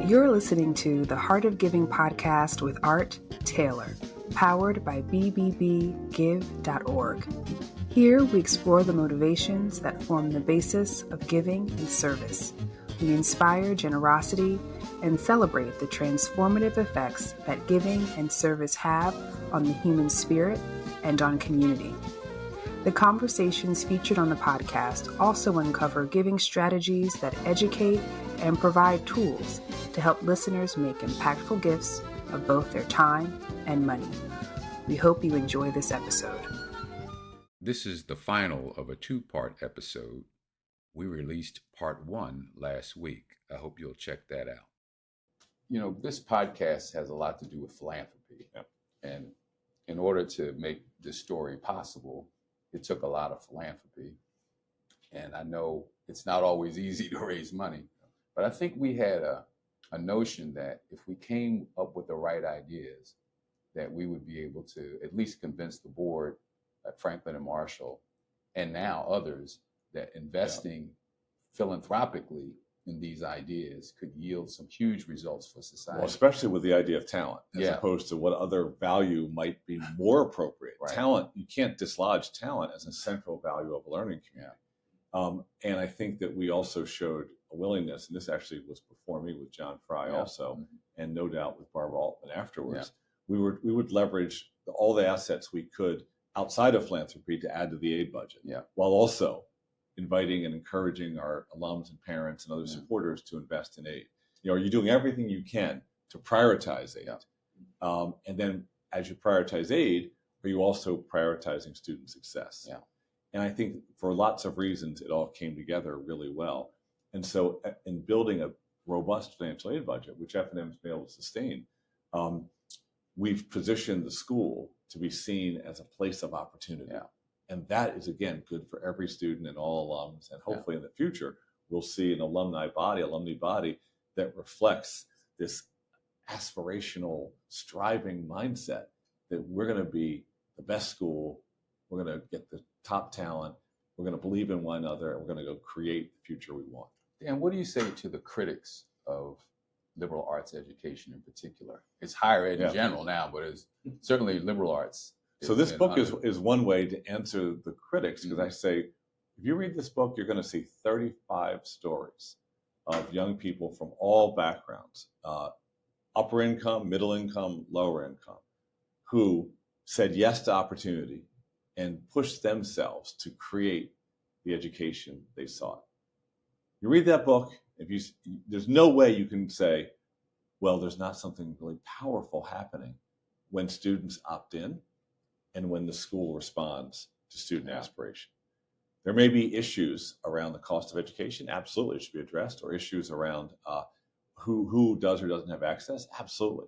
You're listening to the Heart of Giving podcast with Art Taylor, powered by bbbgive.org. Here we explore the motivations that form the basis of giving and service. We inspire generosity and celebrate the transformative effects that giving and service have on the human spirit and on community. The conversations featured on the podcast also uncover giving strategies that educate and provide tools to help listeners make impactful gifts of both their time and money. We hope you enjoy this episode. This is the final of a two-part episode. We released part 1 last week. I hope you'll check that out. You know, this podcast has a lot to do with philanthropy. Yeah. And in order to make this story possible, it took a lot of philanthropy. And I know it's not always easy to raise money, but I think we had a notion that if we came up with the right ideas, that we would be able to at least convince the board at Franklin and Marshall, and now others, that investing philanthropically in these ideas could yield some huge results for society. Well, especially with the idea of talent, as opposed to what other value might be more appropriate. Right. Talent, you can't dislodge talent as a central value of a learning community. And I think that we also showed a willingness, and this actually was before me with John Fry also, and no doubt with Barbara Altman afterwards. We would leverage all the assets we could outside of philanthropy to add to the aid budget, while also inviting and encouraging our alums and parents and other supporters to invest in aid. You know, are you doing everything you can to prioritize aid? And then as you prioritize aid, are you also prioritizing student success? And I think for lots of reasons, it all came together really well. And so in building a robust financial aid budget, which F&M's been able to sustain, we've positioned the school to be seen as a place of opportunity. And that is, again, good for every student and all alums. And hopefully in the future, we'll see an alumni body that reflects this aspirational, striving mindset that we're going to be the best school, we're going to get the top talent, we're going to believe in one another, and we're going to go create the future we want. And what do you say to the critics of liberal arts education in particular? It's higher ed in general now, but it's certainly liberal arts. So this book is one way to answer the critics, because I say, if you read this book, you're going to see 35 stories of young people from all backgrounds, upper income, middle income, lower income, who said yes to opportunity and pushed themselves to create the education they sought. You read that book, there's no way you can say, well, there's not something really powerful happening when students opt in and when the school responds to student aspiration. There may be issues around the cost of education, absolutely, it should be addressed, or issues around who does or doesn't have access, absolutely.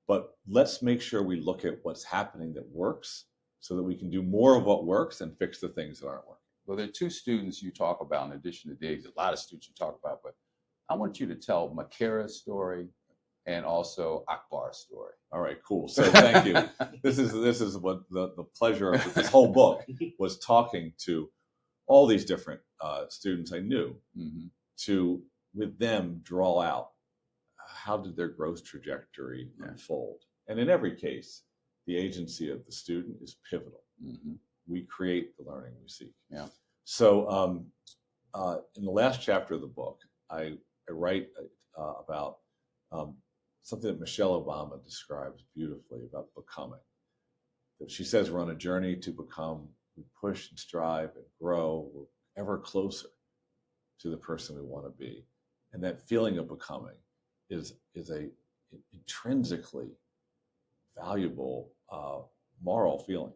But let's make sure we look at what's happening that works so that we can do more of what works and fix the things that aren't working. Well, there are two students you talk about in addition to Dave's, a lot of students you talk about, but I want you to tell Markera's story and also Akbar's story. All right, cool. So thank you. This is what the pleasure of this whole book was, talking to all these different students I knew to, with them, draw out how did their growth trajectory unfold. And in every case, the agency of the student is pivotal. We create the learning we seek. So in the last chapter of the book, I write about something that Michelle Obama describes beautifully about becoming. That she says we're on a journey to become, we push and strive and grow, we're ever closer to the person we want to be. And that feeling of becoming is a intrinsically valuable moral feeling.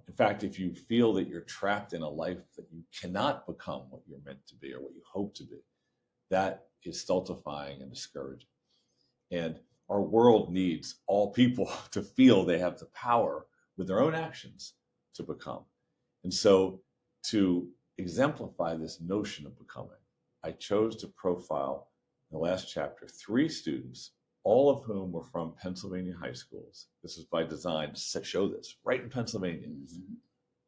In fact, if you feel that you're trapped in a life that you cannot become what you're meant to be or what you hope to be, that is stultifying and discouraging. And our world needs all people to feel they have the power with their own actions to become. And so to exemplify this notion of becoming, I chose to profile in the last chapter 3 students, all of whom were from Pennsylvania high schools. This is by design to show this, right in Pennsylvania.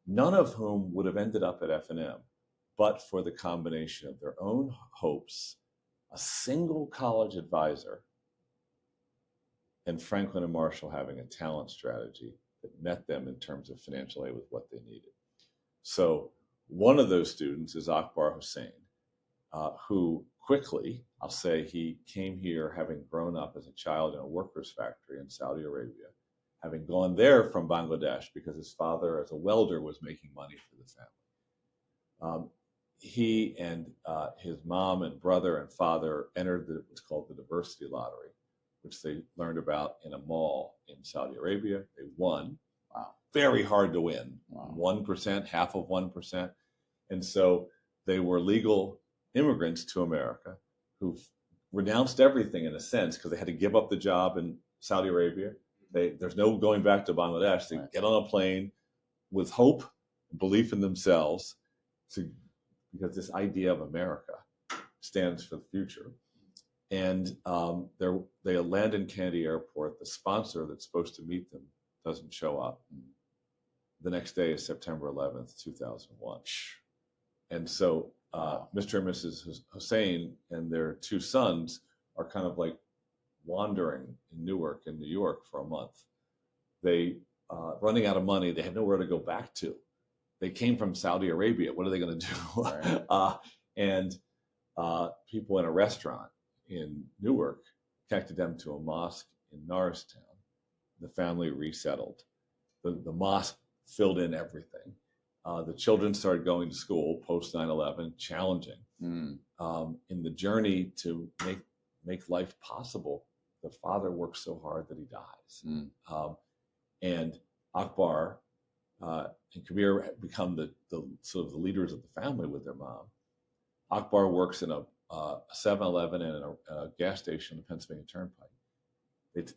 None of whom would have ended up at F&M, but for the combination of their own hopes, a single college advisor and Franklin and Marshall having a talent strategy that met them in terms of financial aid with what they needed. So one of those students is Akbar Hussein, who quickly, I'll say, he came here having grown up as a child in a workers' factory in Saudi Arabia, having gone there from Bangladesh because his father, as a welder, was making money for the family. He and his mom and brother and father entered what's called the diversity lottery, which they learned about in a mall in Saudi Arabia. They won. Wow. Very hard to win. Wow. 1%, half of 1%. And so they were legal immigrants to America who renounced everything in a sense because they had to give up the job in Saudi Arabia. There's no going back to Bangladesh. They get on a plane with hope, belief in themselves, because this idea of America stands for the future. And they land in Kennedy Airport. The sponsor that's supposed to meet them doesn't show up. The next day is September 11th, 2001. And so Mr. and Mrs. Hussein and their two sons are kind of like wandering in Newark in New York for a month. They running out of money. They have nowhere to go back to. They came from Saudi Arabia. What are they going to do? Right. And people in a restaurant in Newark connected them to a mosque in Norristown. The family resettled. The mosque filled in everything. The children started going to school post 9/11, challenging. In the journey to make life possible, the father works so hard that he dies. And Akbar and Kabir become the sort of the leaders of the family with their mom. Akbar works in a 7-Eleven and a gas station on the Pennsylvania Turnpike.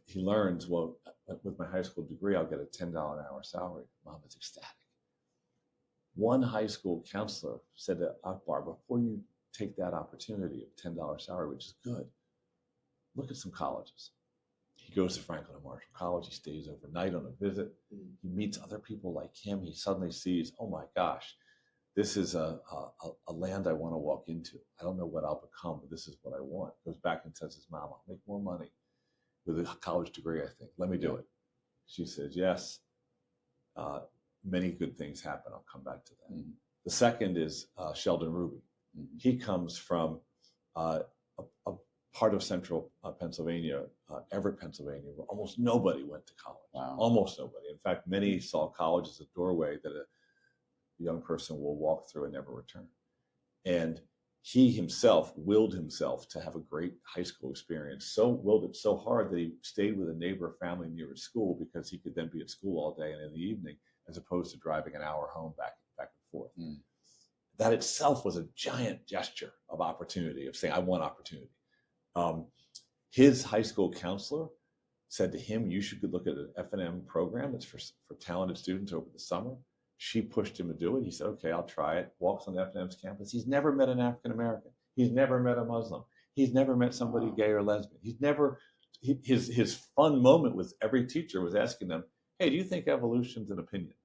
He learns, well, with my high school degree, I'll get a $10 an hour salary. Mom is ecstatic. One high school counselor said to Akbar, before you take that opportunity of $10 salary, which is good, look at some colleges. He goes to Franklin and Marshall College. He stays overnight on a visit. He meets other people like him. He suddenly sees, oh my gosh, this is a land I want to walk into. I don't know what I'll become, but this is what I want. Goes back and tells his mom, I'll make more money with a college degree, I think. Let me do it. She says, yes. Many good things happen. I'll come back to that. The second is Sheldon Ruby. He comes from a part of central Pennsylvania, Everett, Pennsylvania, where almost nobody went to college. Wow. Almost nobody. In fact, many saw college as a doorway that a young person will walk through and never return. And he himself willed himself to have a great high school experience, so willed it so hard that he stayed with a neighbor family near his school because he could then be at school all day and in the evening, as opposed to driving an hour home back and forth. That itself was a giant gesture of opportunity, of saying, I want opportunity. His high school counselor said to him, you should look at an F&M program that's for talented students over the summer. She pushed him to do it. He said, okay, I'll try it. Walks on the F&M's campus. He's never met an African-American. He's never met a Muslim. He's never met somebody gay or lesbian. His fun moment with every teacher was asking them, hey, do you think evolution's an opinion?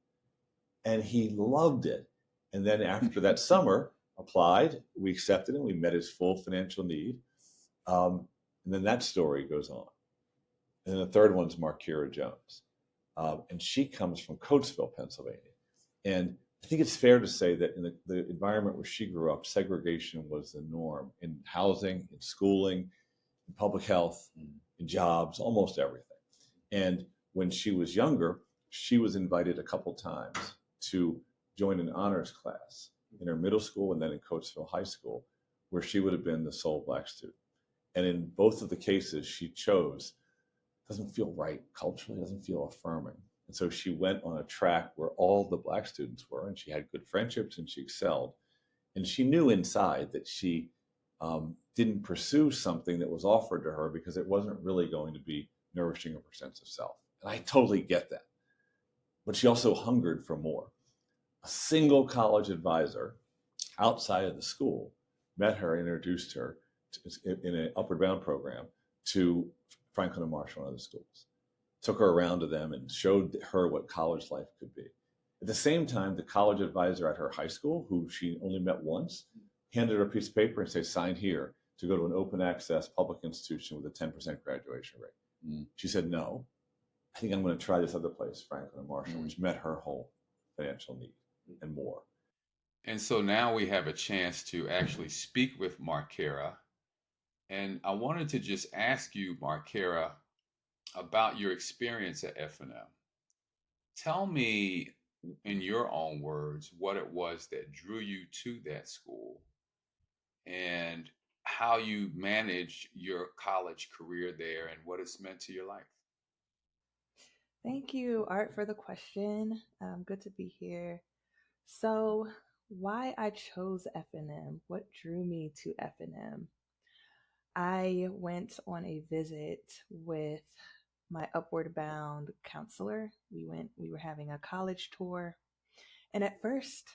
And he loved it. And then after that summer, applied, we accepted him, we met his full financial need. And then that story goes on. And then the third one's Markera Jones. And she comes from Coatesville, Pennsylvania. And I think it's fair to say that in the environment where she grew up, segregation was the norm in housing, in schooling, in public health, in jobs, almost everything. And when she was younger, she was invited a couple times to join an honors class in her middle school and then in Coatesville High School, where she would have been the sole Black student. And in both of the cases she chose, doesn't feel right culturally, doesn't feel affirming. And so she went on a track where all the Black students were, and she had good friendships and she excelled. And she knew inside that she didn't pursue something that was offered to her because it wasn't really going to be nourishing of her sense of self. And I totally get that. But she also hungered for more. A single college advisor outside of the school met her and introduced her in an Upward Bound program to Franklin and Marshall and other schools. Took her around to them and showed her what college life could be. At the same time, the college advisor at her high school, who she only met once, handed her a piece of paper and said, sign here to go to an open access public institution with a 10% graduation rate. She said, no, I think I'm going to try this other place, Franklin and Marshall, which met her whole financial need and more. And so now we have a chance to actually speak with Markera. And I wanted to just ask you, Markera, about your experience at F&M. Tell me, in your own words, what it was that drew you to that school and how you managed your college career there and what it's meant to your life. Thank you, Art, for the question. Good to be here. So, why I chose F&M? What drew me to F&M? I went on a visit with my Upward Bound counselor. We were having a college tour. And at first,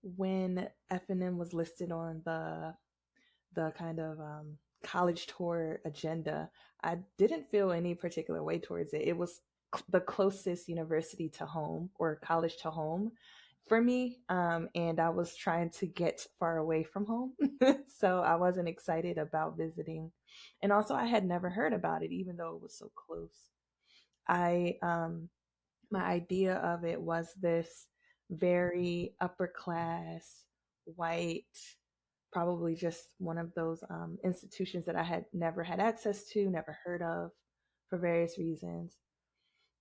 when F&M was listed on the kind of college tour agenda, I didn't feel any particular way towards it. It was the closest university to home or college to home for me. And I was trying to get far away from home. So I wasn't excited about visiting. And also I had never heard about it, even though it was so close. My idea of it was this very upper class, white, probably just one of those institutions that I had never had access to, never heard of for various reasons.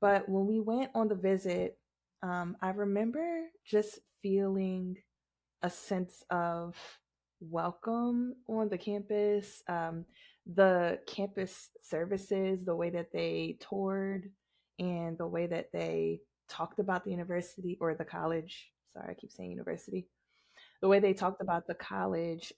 But when we went on the visit, I remember just feeling a sense of welcome on the campus. The campus services, the way that they toured and the way that they talked about the university or the college. Sorry, I keep saying university. The way they talked about the college,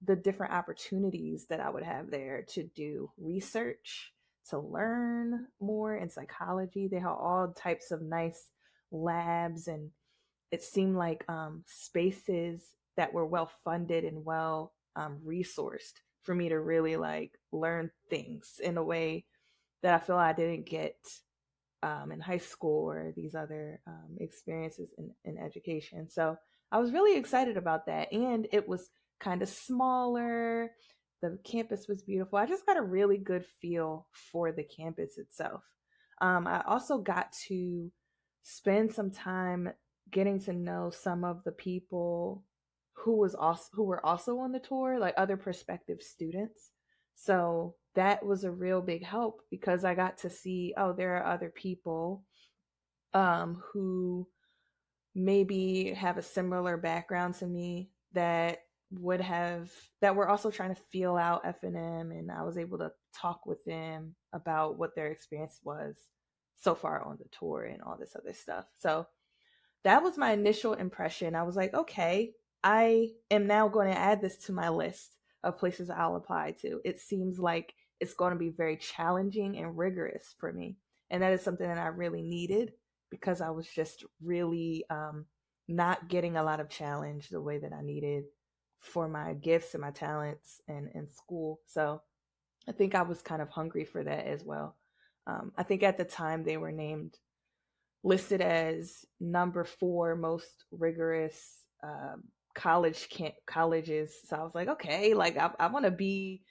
the different opportunities that I would have there to do research, to learn more in psychology. They had all types of nice labs, and it seemed like spaces that were well funded and well resourced for me to really like learn things in a way that I feel I didn't get in high school or these other experiences in education. So I was really excited about that. And it was kind of smaller. The campus was beautiful. I just got a really good feel for the campus itself. I also got to spend some time getting to know some of the people who were also on the tour, like other prospective students. So that was a real big help because I got to see, oh, there are other people who maybe have a similar background to me that were also trying to feel out F&M, and I was able to talk with them about what their experience was so far on the tour and all this other stuff. So that was my initial impression. I was like, okay, I am now going to add this to my list of places I'll apply to. It seems like it's going to be very challenging and rigorous for me. And that is something that I really needed because I was just really not getting a lot of challenge the way that I needed for my gifts and my talents in school. So I think I was kind of hungry for that as well. I think at the time they were listed as number 4 most rigorous colleges. So I was like, okay, like I want to be.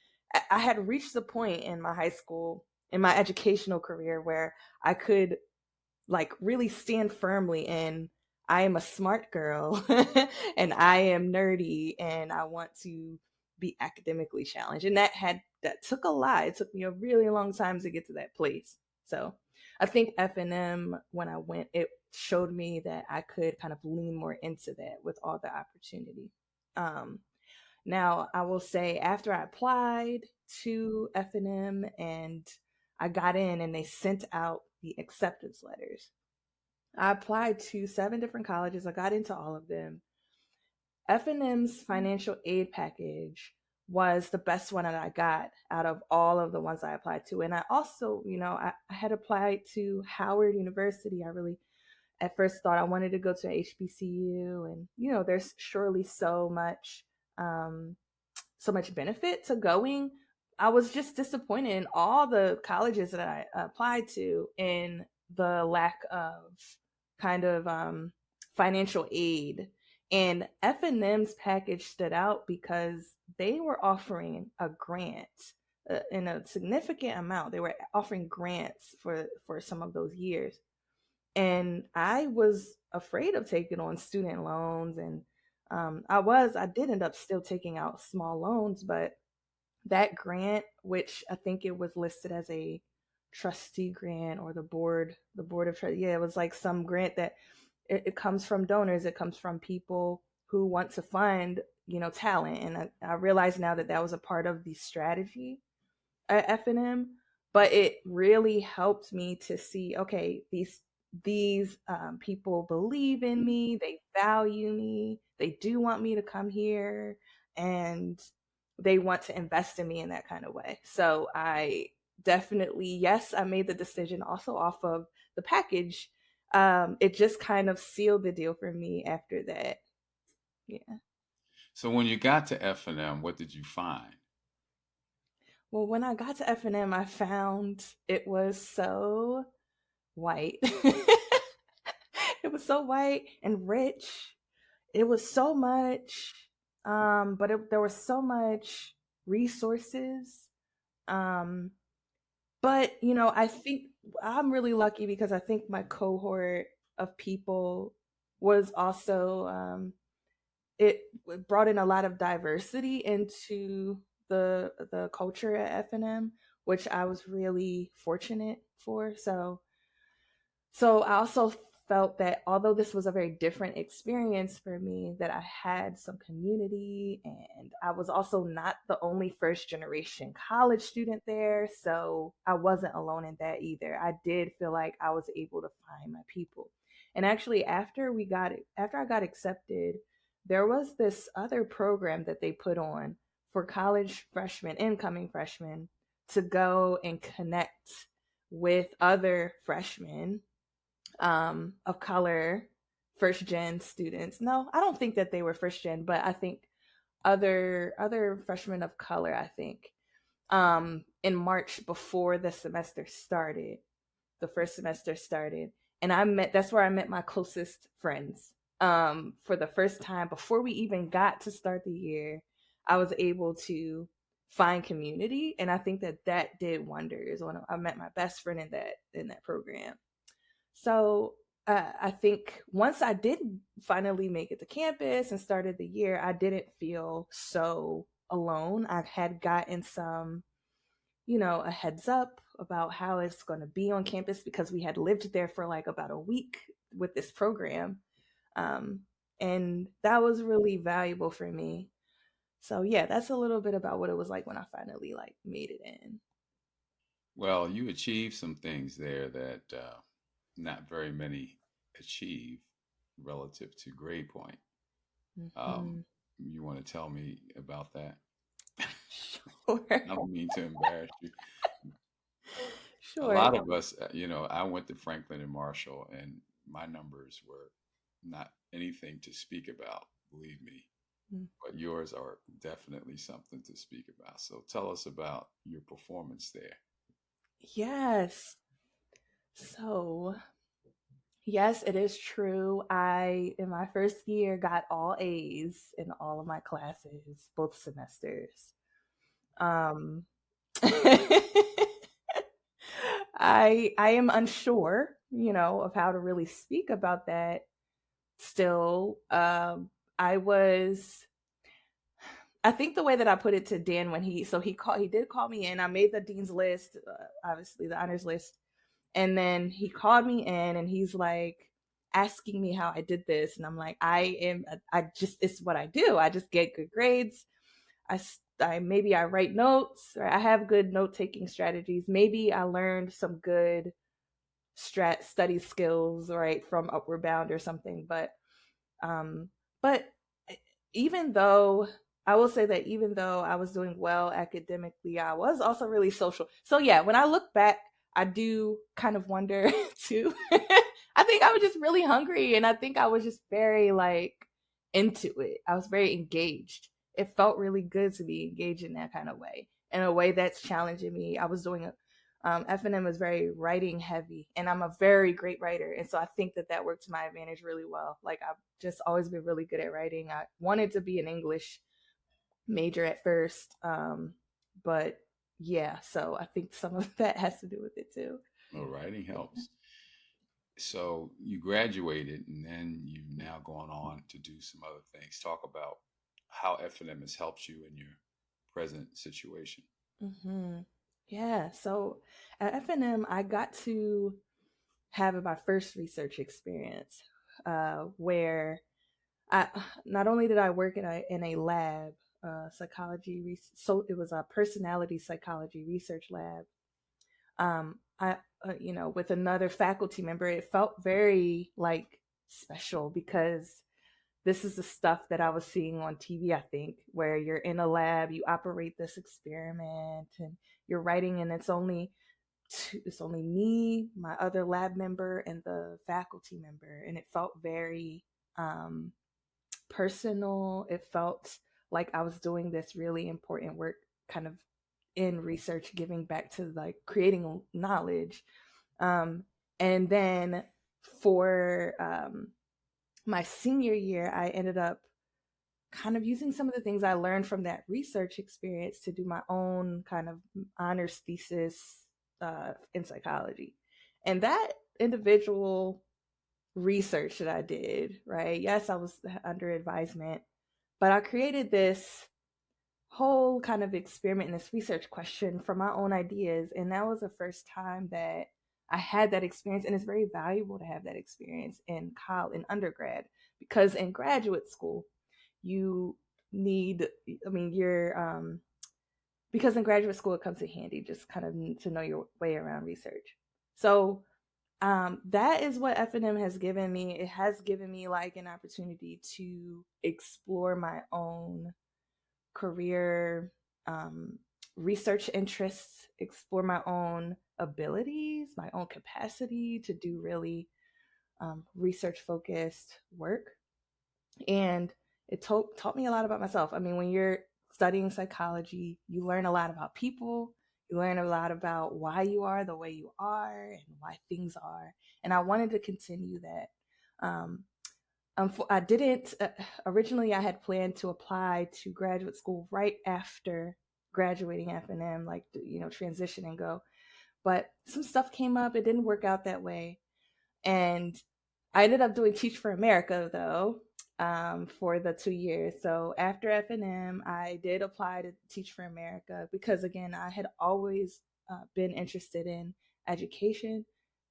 I had reached the point in my high school, in my educational career, where I could like really stand firmly in. I am a smart girl, and I am nerdy, and I want to be academically challenged. And that took a lot. It took me a really long time to get to that place. So I think F&M, when I went, it showed me that I could kind of lean more into that with all the opportunity. Now, I will say after I applied to F&M and I got in and they sent out the acceptance letters, I applied to 7 different colleges. I got into all of them. F&M's financial aid package was the best one that I got out of all of the ones I applied to. And I also, I had applied to Howard University. I really at first thought I wanted to go to HBCU, and, there's surely so much benefit to going. I was just disappointed in all the colleges that I applied to in the lack of kind of financial aid. And F&M's package stood out because they were offering a grant in a significant amount. They were offering grants for some of those years. And I was afraid of taking on student loans. And I did end up still taking out small loans, but that grant, which I think it was listed as a trustee grant or the board of trust. Yeah, it was like some grant that it comes from donors. It comes from people who want to fund, talent. And I realize now that that was a part of the strategy at F&M, but it really helped me to see, okay, these people believe in me, they value me, they do want me to come here, and they want to invest in me in that kind of way. So I definitely, yes, I made the decision also off of the package. It just kind of sealed the deal for me after that. Yeah. So when you got to F&M, what did you find? Well, when I got to F&M, I found it was so white. It was so white and rich. It was so much, there was so much resources. Um, but I think I'm really lucky because I think my cohort of people was also it brought in a lot of diversity into the culture at F&M, which I was really fortunate for. So I also felt that although this was a very different experience for me, that I had some community, and I was also not the only first generation college student there. So I wasn't alone in that either. I did feel like I was able to find my people. And actually after I got accepted, there was this other program that they put on for college freshmen, incoming freshmen, to go and connect with other freshmen of color, first gen students. No, I don't think that they were first gen, but I think other freshmen of color, I think, in March before the semester started, the first semester started. And that's where I met my closest friends. For the first time before we even got to start the year, I was able to find community. And I think that did wonders when I met my best friend in that program. So I think once I did finally make it to campus and started the year, I didn't feel so alone. I had gotten some, a heads up about how it's going to be on campus because we had lived there for like about a week with this program. And that was really valuable for me. So yeah, that's a little bit about what it was like when I finally like made it in. Well, you achieved some things there that not very many achieve relative to grade point. Mm-hmm. You want to tell me about that? Sure. I don't mean to embarrass you. A Sure. lot of us, I went to Franklin and Marshall, and my numbers were not anything to speak about, believe me. But yours are definitely something to speak about. So tell us about your performance there. Yes. So, yes, it is true. In my first year, got all A's in all of my classes, both semesters. Um, I am unsure, of how to really speak about that still. I think the way that I put it to Dan when he did call me in. I made the dean's list, obviously the honors list, and then he called me in and he's like asking me how I did this, and I'm like, it's what I do. I just get good grades. Maybe I write notes, or I have good note taking strategies. Maybe I learned some good study skills, right, from Upward Bound or something. But but even though I will say that even though I was doing well academically, I was also really social. So yeah, when I look back, I do kind of wonder too. I think I was just really hungry, and I think I was just very like into it. I was very engaged. It felt really good to be engaged in that kind of way, in a way that's challenging me. I was doing F&M is very writing heavy, and I'm a very great writer. And so I think that worked to my advantage really well. Like I've just always been really good at writing. I wanted to be an English major at first. But yeah, so I think some of that has to do with it too. Well, writing helps. So you graduated, and then you've now gone on to do some other things. Talk about how F&M has helped you in your present situation. Yeah, so at FNM, I got to have my first research experience, where I not only did I work in a lab, so it was a personality psychology research lab. I with another faculty member, it felt very like special because this is the stuff that I was seeing on TV, I think, where you're in a lab, you operate this experiment, and you're writing, and it's only me, my other lab member, and the faculty member, and it felt very personal. It felt like I was doing this really important work, kind of in research, giving back to like creating knowledge. And then for my senior year, I ended up kind of using some of the things I learned from that research experience to do my own kind of honors thesis in psychology. And that individual research that I did, right? Yes, I was under advisement, but I created this whole kind of experiment and this research question from my own ideas. And that was the first time that I had that experience. And it's very valuable to have that experience in college, in undergrad, because in graduate school, you need, I mean, because in graduate school, it comes in handy just kind of to know your way around research. So that is what F&M has given me. It has given me like an opportunity to explore my own career, research interests, explore my own abilities, my own capacity to do really research focused work. And it taught me a lot about myself. I mean, when you're studying psychology, you learn a lot about people. You learn a lot about why you are the way you are and why things are. And I wanted to continue that. I didn't originally. I had planned to apply to graduate school right after graduating F&M, like transition and go. But some stuff came up. It didn't work out that way, and I ended up doing Teach for America though, for the 2 years. So after F&M, I did apply to Teach for America because again, I had always been interested in education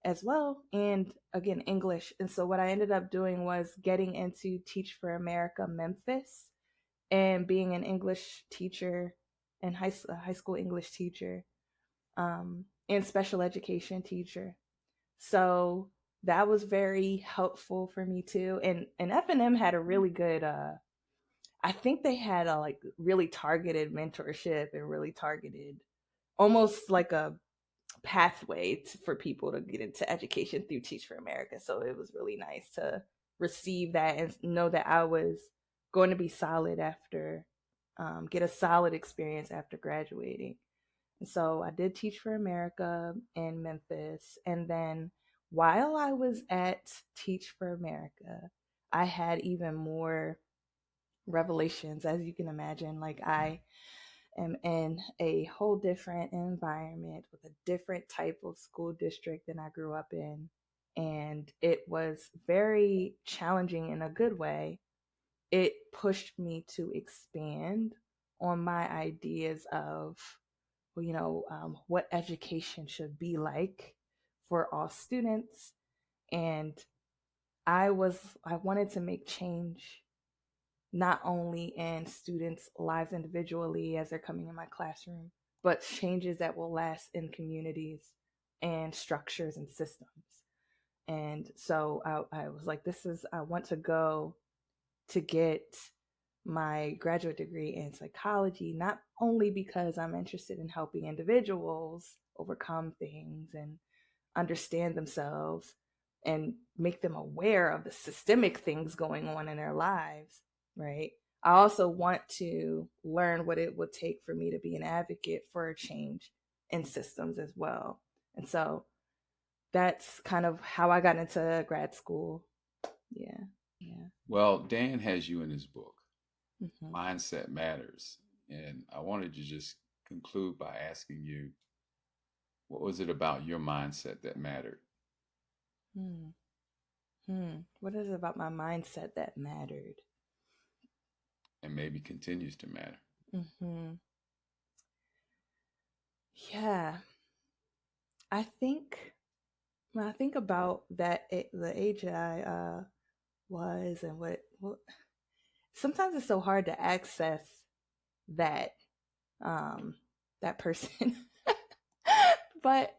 as well, and again English. And so what I ended up doing was getting into Teach for America Memphis and being an English teacher and high school English teacher, and special education teacher. So that was very helpful for me too. And F&M had a really good I think they had a like really targeted mentorship and really targeted, almost like a pathway for people to get into education through Teach for America. So it was really nice to receive that and know that I was going to be solid after, get a solid experience after graduating. And so I did Teach for America in Memphis. And then while I was at Teach for America, I had even more revelations, as you can imagine. Like I am in a whole different environment with a different type of school district than I grew up in. And it was very challenging in a good way. It pushed me to expand on my ideas of, what education should be like for all students. And I wanted to make change not only in students' lives individually as they're coming in my classroom, but changes that will last in communities and structures and systems. And so I was like, I want to go to get my graduate degree in psychology, not only because I'm interested in helping individuals overcome things and understand themselves and make them aware of the systemic things going on in their lives, right? I also want to learn what it would take for me to be an advocate for a change in systems as well. And so that's kind of how I got into grad school. Yeah. Well, Dan has you in his book, Mm-hmm. Mindset Matters. And I wanted to just conclude by asking you, what was it about your mindset that mattered? What is it about my mindset that mattered? And maybe continues to matter? Yeah. I think when I think about that, the age that I was, and what sometimes it's so hard to access that that person. But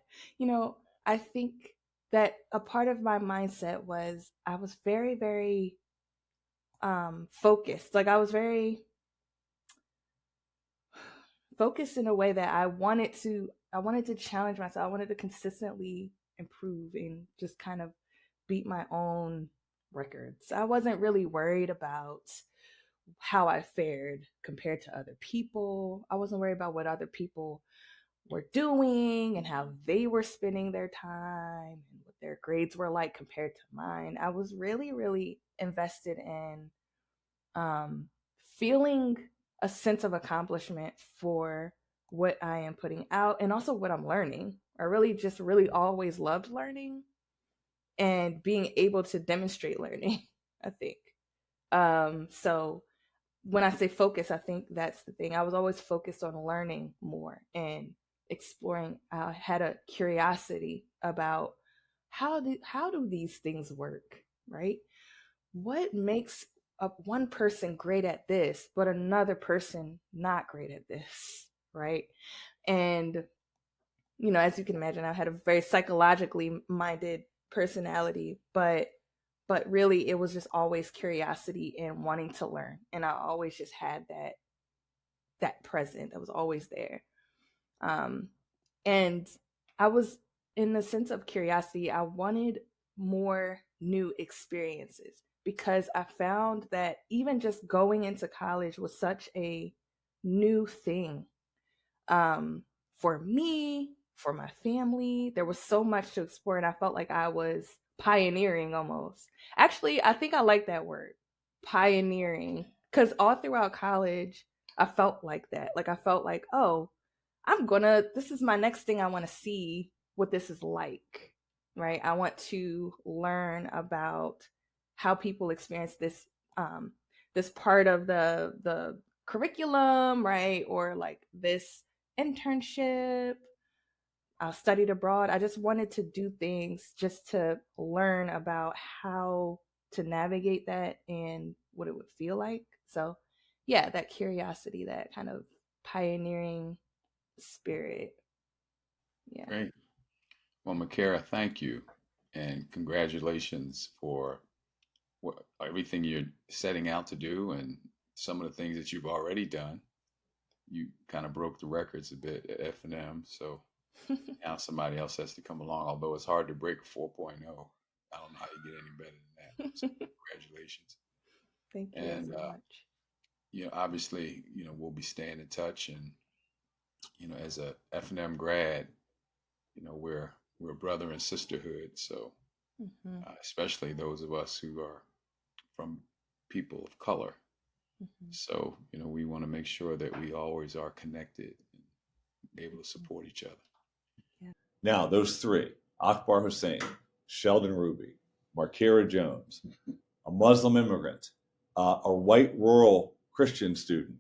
I think that a part of my mindset was I was very, very focused. Like I was very focused in a way that I wanted to challenge myself. I wanted to consistently improve and just kind of beat my own records. I wasn't really worried about how I fared compared to other people. I wasn't worried about what other people were doing and how they were spending their time and what their grades were like compared to mine. I was really, really invested in feeling a sense of accomplishment for what I am putting out and also what I'm learning. I really always loved learning and being able to demonstrate learning, I think. So when I say focus, I think that's the thing. I was always focused on learning more and exploring. I had a curiosity about how do these things work, right? What makes one person great at this, but another person not great at this, right? And as you can imagine, I had a very psychologically minded personality, but really it was just always curiosity and wanting to learn, and I always just had that present that was always there. And I was, in the sense of curiosity, I wanted more new experiences because I found that even just going into college was such a new thing, for me, for my family. There was so much to explore, and I felt like I was pioneering almost. Actually, I think I like that word, pioneering, because all throughout college, I felt like that. Like I felt like, oh, this is my next thing. I want to see what this is like, right? I want to learn about how people experience this part of the curriculum, right? Or like this internship. I studied abroad. I just wanted to do things just to learn about how to navigate that and what it would feel like. So, yeah, that curiosity, that kind of pioneering spirit. Yeah. Great. Well, Markera, thank you. And congratulations for everything you're setting out to do and some of the things that you've already done. You kind of broke the records a bit at F&M. So now somebody else has to come along, although it's hard to break a 4.0. I don't know how you get any better than that. So congratulations. Thank you And, so much. Obviously, we'll be staying in touch. And, as a F&M grad, we're brother and sisterhood. So especially those of us who are from people of color. So, we want to make sure that we always are connected and able to support each other. Yeah. Now, those three, Akbar Hussein, Sheldon Ruby, Markera Jones, a Muslim immigrant, a white rural Christian student,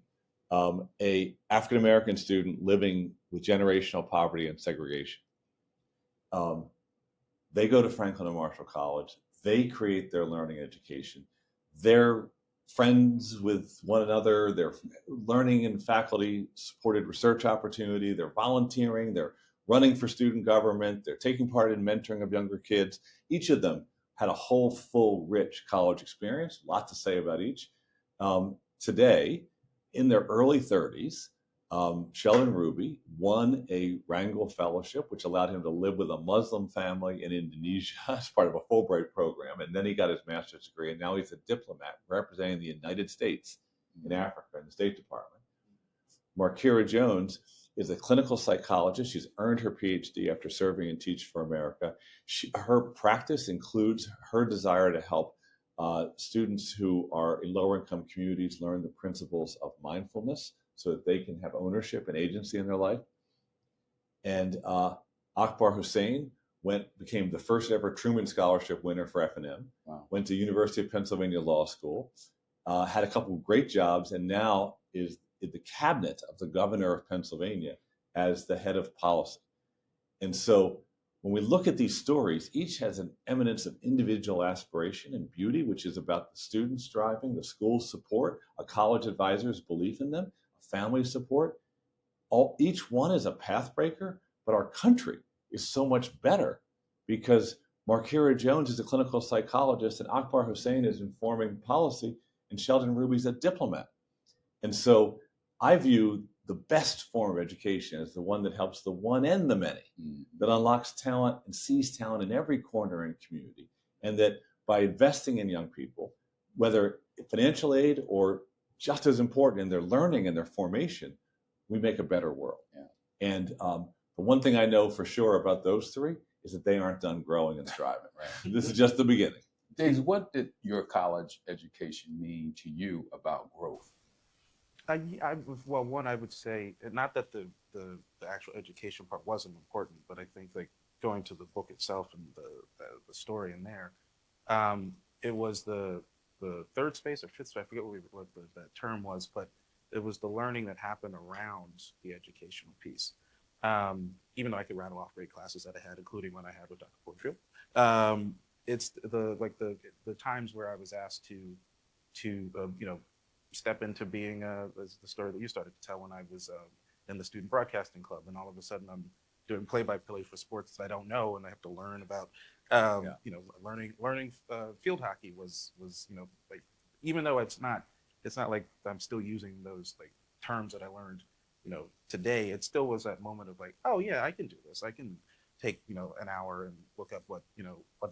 a African-American student living with generational poverty and segregation. They go to Franklin and Marshall College. They create their learning education. They're friends with one another. They're learning in faculty-supported research opportunity. They're volunteering. They're running for student government. They're taking part in mentoring of younger kids. Each of them had a whole, full, rich college experience. A lot to say about each. Today, in their early 30s, Sheldon Ruby won a Wrangell Fellowship, which allowed him to live with a Muslim family in Indonesia as part of a Fulbright program. And then he got his master's degree, and now he's a diplomat representing the United States in Africa in the State Department. Markera Jones is a clinical psychologist. She's earned her PhD after serving and teaching for America. Her practice includes her desire to help students who are in lower income communities learn the principles of mindfulness, so that they can have ownership and agency in their life. And Akbar Hussein became the first ever Truman Scholarship winner for F&M. Wow. Went to University of Pennsylvania Law School, had a couple of great jobs, and now is in the cabinet of the governor of Pennsylvania as the head of policy. And so when we look at these stories, each has an eminence of individual aspiration and beauty, which is about the students striving, the school's support, a college advisor's belief in them, family support. Each one is a path breaker, but our country is so much better because Markera Jones is a clinical psychologist and Akbar Hussein is informing policy and Sheldon Ruby's a diplomat. And so I view the best form of education as the one that helps the one and the many, that unlocks talent and sees talent in every corner and community. And that by investing in young people, whether financial aid or just as important in their learning and their formation, we make a better world. Yeah. And the one thing I know for sure about those three is that they aren't done growing and striving. Right? This is just the beginning. Daisy, what did your college education mean to you about growth? One, I would say, not that the actual education part wasn't important, but I think like going to the book itself and the story in there, it was the third space or fifth space, I forget what that term was, but it was the learning that happened around the educational piece. Even though I could rattle off great classes that I had, including one I had with Dr. Porterfield. It's the times where I was asked to step into being the story that you started to tell when I was in the student broadcasting club, and all of a sudden I'm doing play-by-play for sports that I don't know, and I have to learn about learning field hockey was like, even though it's not like I'm still using those like terms that I learned today, it still was that moment of like, oh yeah, I can do this. I can take an hour and look up what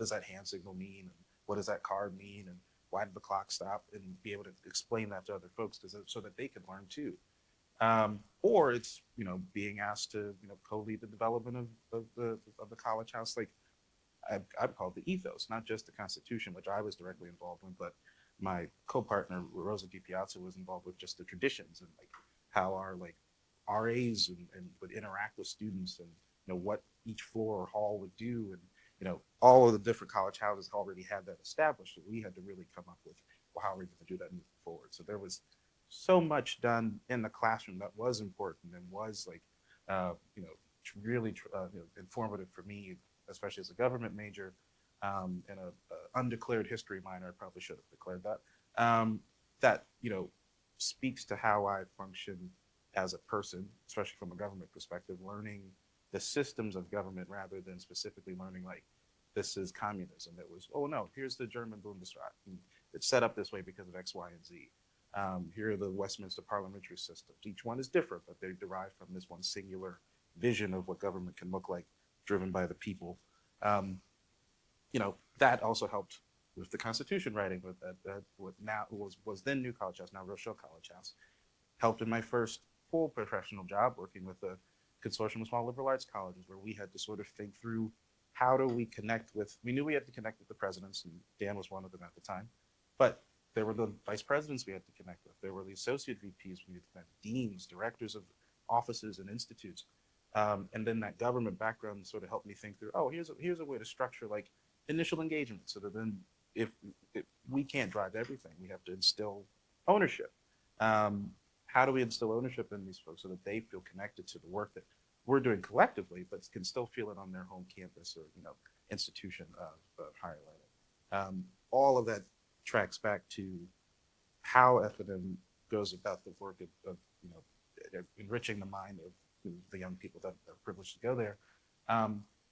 does that hand signal mean, and what does that card mean, and why did the clock stop, and be able to explain that to other folks so that they can learn too. Or it's being asked to co-lead the development of the college house. Like I've called the ethos, not just the Constitution, which I was directly involved in, but my co-partner Rosa DiPiazza was involved with just the traditions and like how our like RAs and would interact with students, and what each floor or hall would do, and all of the different college houses already had that established. So we had to really come up with, well, how are we going to do that moving forward? So there was so much done in the classroom that was important and was like, really informative for me, especially as a government major and a undeclared history minor. I probably should have declared that. That speaks to how I function as a person, especially from a government perspective, learning the systems of government rather than specifically learning like this is communism. It was, oh no, here's the German Bundesrat. It's set up this way because of X, Y, and Z. Here are the Westminster parliamentary systems. Each one is different, but they derive from this one singular vision of what government can look like, driven by the people. That also helped with the Constitution writing, with that what now was then New College House, now Rochelle College House. Helped in my first full professional job working with a consortium of small liberal arts colleges, where we had to sort of think through how do we connect with, we knew we had to connect with the presidents, and Dan was one of them at the time, but there were the vice presidents we had to connect with. There were the associate VPs we had to connect, deans, directors of offices and institutes. And then that government background sort of helped me think through, oh, here's a way to structure like initial engagement, so that then if we can't drive everything, we have to instill ownership. How do we instill ownership in these folks so that they feel connected to the work that we're doing collectively, but can still feel it on their home campus or institution of higher learning? All of that tracks back to how F&M goes about the work of enriching the mind of the young people that are privileged to go there,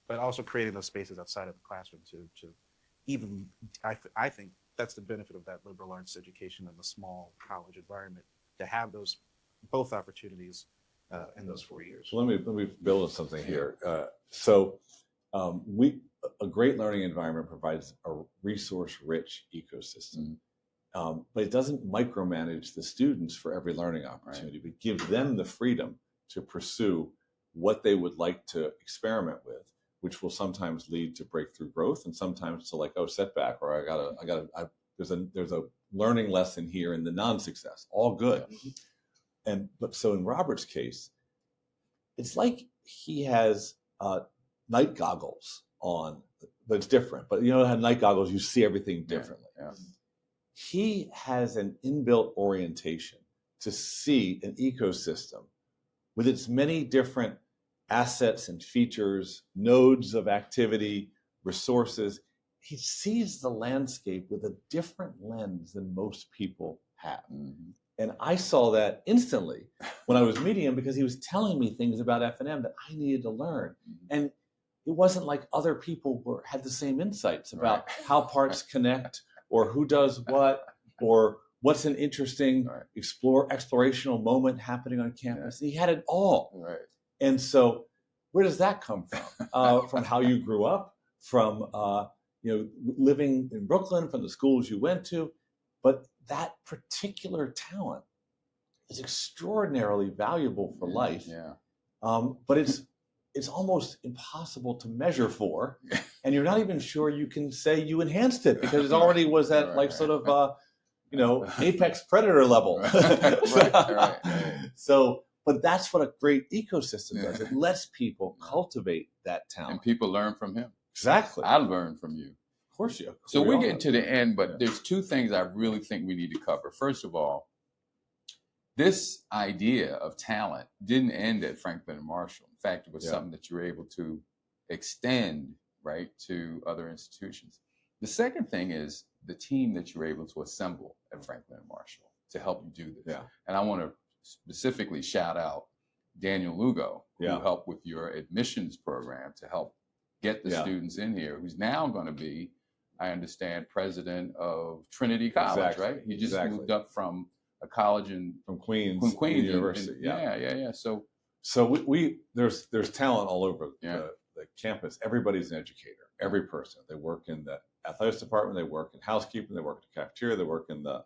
but also creating those spaces outside of the classroom to even, I think that's the benefit of that liberal arts education in the small college environment, to have those both opportunities in those 4 years. So let me build on something here. A great learning environment provides a resource-rich ecosystem, but it doesn't micromanage the students for every learning opportunity, but gives them the freedom to pursue what they would like to experiment with, which will sometimes lead to breakthrough growth, and sometimes to like, oh, setback, or there's a learning lesson here in the non-success. All good. But so in Robert's case, it's like he has night goggles on, but it's different. But you know, how night goggles, you see everything differently. Yeah. He has an inbuilt orientation to see an ecosystem with its many different assets and features, nodes of activity, resources. He sees the landscape with a different lens than most people have. Mm-hmm. And I saw that instantly when I was meeting him, because he was telling me things about F&M that I needed to learn. And it wasn't like other people had the same insights about how parts connect, or who does what, or what's an interesting explorational moment happening on campus. He had it all. Right. And so where does that come from? From how you grew up, from living in Brooklyn, from the schools you went to. But that particular talent is extraordinarily valuable for life. Yeah. But it's almost impossible to measure for, and you're not even sure you can say you enhanced it, because it already was at like sort of apex predator level. Right. So, but that's what a great ecosystem does. It lets people cultivate that talent, and people learn from him. Exactly. I learned from you. Of course you. So we're getting to the end, but there's two things I really think we need to cover. First of all, this idea of talent didn't end at Franklin and Marshall. In fact, it was something that you were able to extend, right, to other institutions. The second thing is the team that you were able to assemble at Franklin and Marshall to help you do this. Yeah. And I want to specifically shout out Daniel Lugo, who helped with your admissions program to help get the students in here, who's now going to be, I understand, president of Trinity College, right? He just moved up from a college from Queens University. Yeah. So we there's talent all over the campus. Everybody's an educator. Every person. They work in the athletics department. They work in housekeeping. They work in the cafeteria. They work in the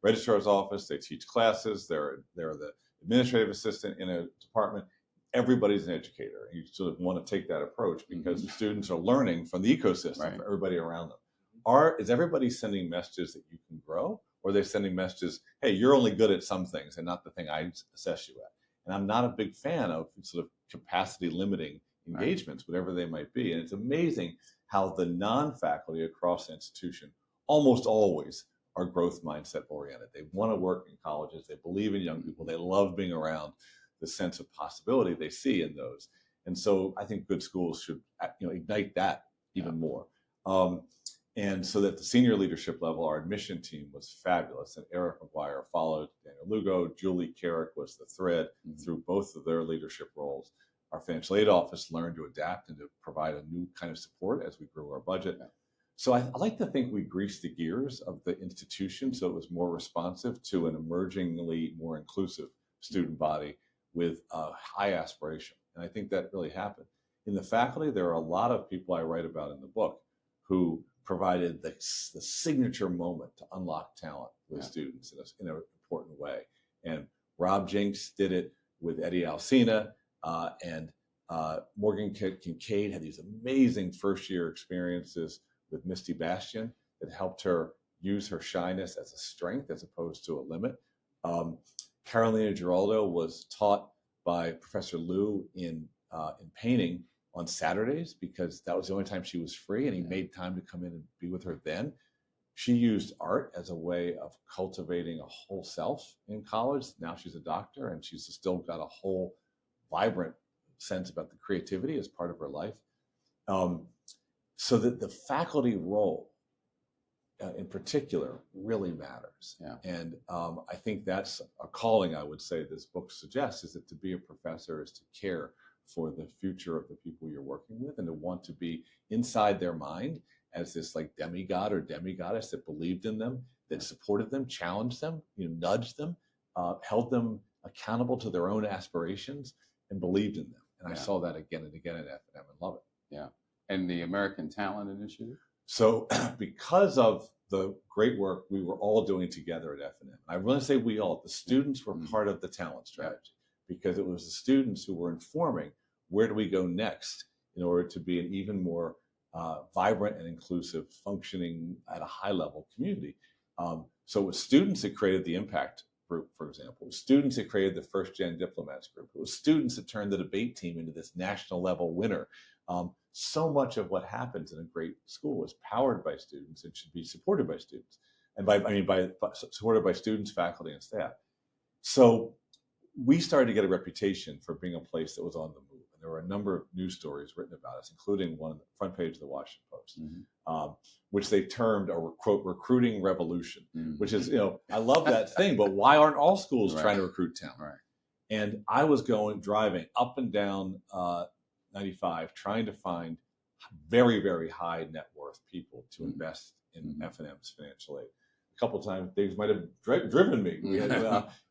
registrar's office. They teach classes. They're the administrative assistant in a department. Everybody's an educator. You sort of want to take that approach, because the students are learning from the ecosystem, from everybody around them. Is everybody sending messages that you can grow, or are they sending messages, hey, you're only good at some things and not the thing I assess you at? And I'm not a big fan of sort of capacity limiting engagements, whatever they might be. And it's amazing how the non-faculty across the institution almost always are growth mindset oriented. They want to work in colleges. They believe in young people. They love being around the sense of possibility they see in those. And so I think good schools should ignite that even more. And so that the senior leadership level, our admission team was fabulous. And Eric McGuire followed Daniel Lugo. Julie Carrick was the thread through both of their leadership roles. Our financial aid office learned to adapt and to provide a new kind of support as we grew our budget. So I like to think we greased the gears of the institution so it was more responsive to an emergingly more inclusive student body with high aspiration. And I think that really happened. In the faculty, there are a lot of people I write about in the book who provided the signature moment to unlock talent with students in an important way. And Rob Jinks did it with Eddie Alsina, and Morgan Kincaid had these amazing first-year experiences with Misty Bastian that helped her use her shyness as a strength as opposed to a limit. Carolina Giraldo was taught by Professor Liu in painting on Saturdays, because that was the only time she was free, and he made time to come in and be with her then. She used art as a way of cultivating a whole self in college. Now she's a doctor, and she's still got a whole vibrant sense about the creativity as part of her life. So that the faculty role in particular really matters. And I think that's a calling, I would say, this book suggests, is that to be a professor is to care for the future of the people you're working with, and to want to be inside their mind as this like demigod or demigoddess that believed in them, that supported them, challenged them, nudged them, held them accountable to their own aspirations, and believed in them. And I saw that again and again at F&M and love it. Yeah. And the American Talent Initiative? So because of the great work we were all doing together at F&M, I want to say we all, the students were part of the talent strategy, because it was the students who were informing where do we go next in order to be an even more vibrant and inclusive, functioning at a high level community. So it was students that created the impact group, for example. It was students that created the first Gen Diplomats group. It was students that turned the debate team into this national level winner. So much of what happens in a great school is powered by students and should be supported by students. And supported by students, faculty, and staff. So we started to get a reputation for being a place that was on the move. And there were a number of news stories written about us, including one on the front page of the Washington Post, which they termed a, quote, recruiting revolution, which is, I love that thing, but why aren't all schools trying to recruit talent? Right. And I was driving up and down 95, trying to find very, very high net worth people to invest in F&M's financial aid. A couple of times things might have driven me.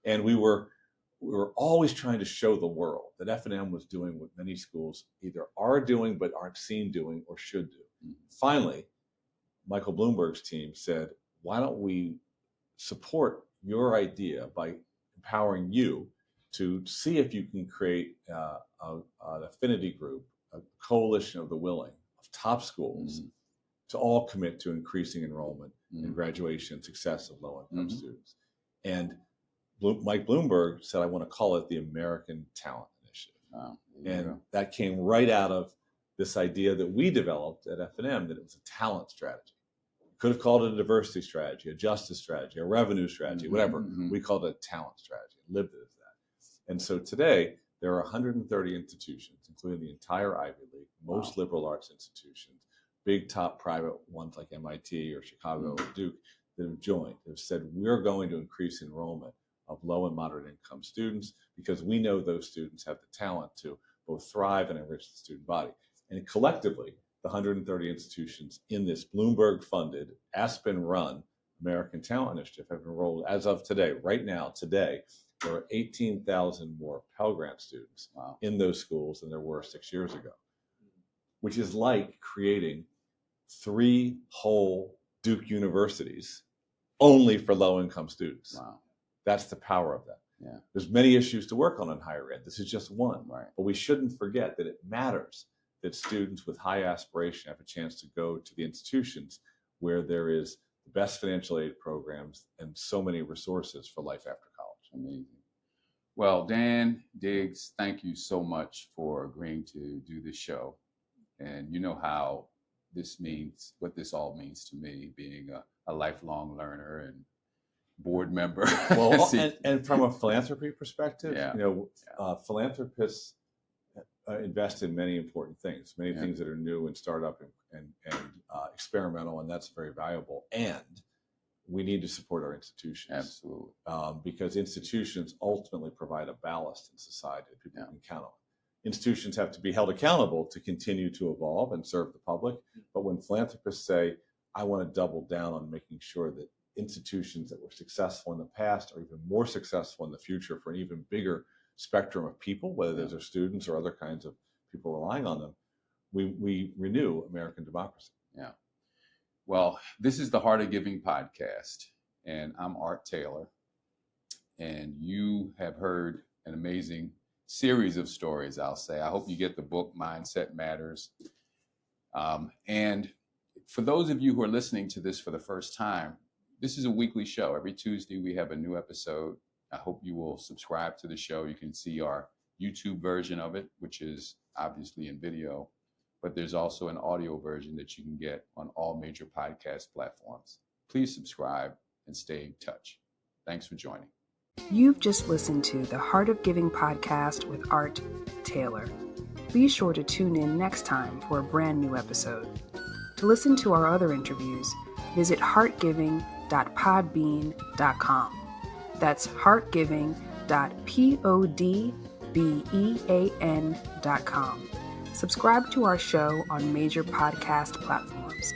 And we were always trying to show the world that F&M was doing what many schools either are doing but aren't seen doing or should do. Finally, Michael Bloomberg's team said, why don't we support your idea by empowering you to see if you can create an affinity group, a coalition of the willing of top schools to all commit to increasing enrollment and graduation and success of low-income students. And Mike Bloomberg said, I want to call it the American Talent Initiative. And that came right out of this idea that we developed at F&M, that it was a talent strategy. Could have called it a diversity strategy, a justice strategy, a revenue strategy, whatever. We called it a talent strategy, lived it as that. And so today, there are 130 institutions, including the entire Ivy League, most liberal arts institutions, big top private ones like MIT or Chicago or Duke, that have joined, have said, we're going to increase enrollment of low and moderate income students because we know those students have the talent to both thrive and enrich the student body. And collectively, the 130 institutions in this Bloomberg-funded, Aspen-run American Talent Initiative have enrolled, as of today, right now, today, there are 18,000 more Pell Grant students in those schools than there were 6 years ago, which is like creating 3 whole Duke universities only for low-income students. Wow. That's the power of that. Yeah. There's many issues to work on in higher ed. This is just one. Right. But we shouldn't forget that it matters that students with high aspiration have a chance to go to the institutions where there is the best financial aid programs and so many resources for life after college. Amazing. Well, Dan Diggs, thank you so much for agreeing to do this show. And you know how what this all means to me, being a lifelong learner and board member. Well, and from a philanthropy perspective, philanthropists invest in many important things, things that are new and startup and experimental, and that's very valuable. And we need to support our institutions. Absolutely. Because institutions ultimately provide a ballast in society that people can count on. Institutions have to be held accountable to continue to evolve and serve the public. But when philanthropists say, I want to double down on making sure that institutions that were successful in the past are even more successful in the future for an even bigger spectrum of people, whether those are students or other kinds of people relying on them, we renew American democracy. Yeah. Well, this is the Heart of Giving podcast, and I'm Art Taylor, and you have heard an amazing series of stories, I'll say. I hope you get the book, Mindset Matters. And for those of you who are listening to this for the first time, this is a weekly show. Every Tuesday, we have a new episode. I hope you will subscribe to the show. You can see our YouTube version of it, which is obviously in video, but there's also an audio version that you can get on all major podcast platforms. Please subscribe and stay in touch. Thanks for joining. You've just listened to the Heart of Giving podcast with Art Taylor. Be sure to tune in next time for a brand new episode. To listen to our other interviews, visit heartgiving.podbean.com. That's heartgiving.podbean.com. Subscribe to our show on major podcast platforms.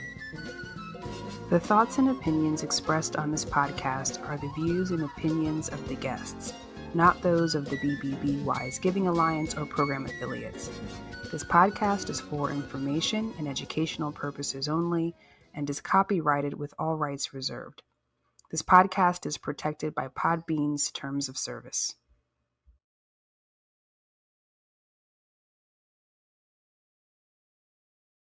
The thoughts and opinions expressed on this podcast are the views and opinions of the guests, not those of the BBB Wise Giving Alliance or program affiliates. This podcast is for information and educational purposes only and is copyrighted with all rights reserved. This podcast is protected by Podbean's terms of service.